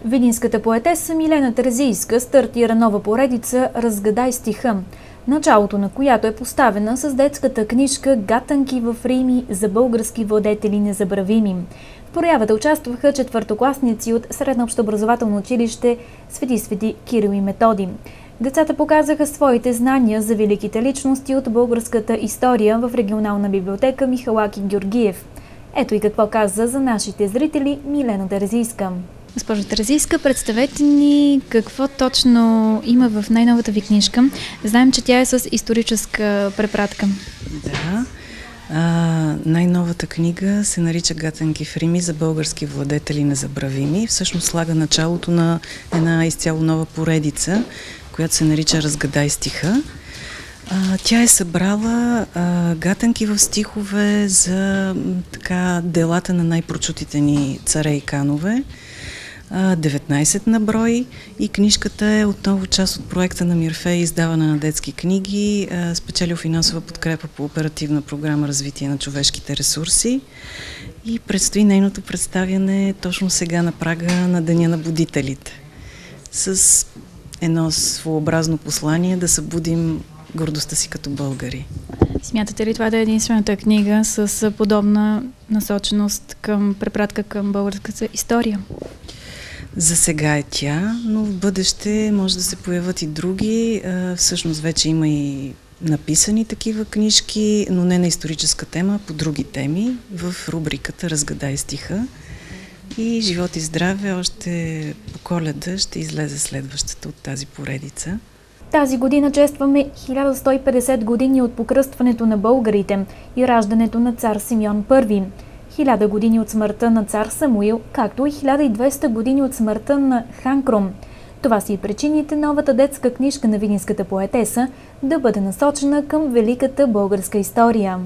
Видинската поетеса Милена Терзийска стартира нова поредица "Разгадай стиха", началото на която е поставена с детската книжка "Гатанки в Рими за български владетели незабравими". В проявата участваха четвъртокласници от Средно общообразователно училище Свети Кирил и Методий. Децата показаха своите знания за великите личности от българската история в регионална библиотека Михалаки Георгиев. Ето и какво каза за нашите зрители Милена Терзийска. Госпожо Терзийска, представете ни какво точно има в най-новата ви книжка. Знаем, че тя е с историческа препратка. Да. Най-новата книга се нарича "Гатанки в Рими за български владетели незабравими". Всъщност слага началото на една изцяло нова поредица, която се нарича "Разгадай стиха". Тя е събрала гатанки в стихове за делата на най-прочутите ни царе и канове. 19 на брой, и книжката е отново част от проекта на Мирфей, издаване на детски книги, спечелил финансова подкрепа по оперативна програма "Развитие на човешките ресурси", и предстои нейното представяне точно сега на прага на Деня на будителите, с едно своеобразно послание да събудим гордостта си като българи. Смятате ли това да е единствената книга с подобна насоченост към препратка към българската история? За сега е тя, но в бъдеще може да се появят и други. Всъщност вече има и написани такива книжки, но не на историческа тема, по други теми, в рубриката "Разгадай стиха". И живот и здраве, още по Коледа ще излезе следващата от тази поредица. Тази година честваме 1150 години от покръстването на българите и раждането на цар Симеон I. 1000 години от смъртта на цар Самуил, както и 1200 години от смъртта на хан Крум. Това са и причините новата детска книжка на видинската поетеса да бъде насочена към великата българска история.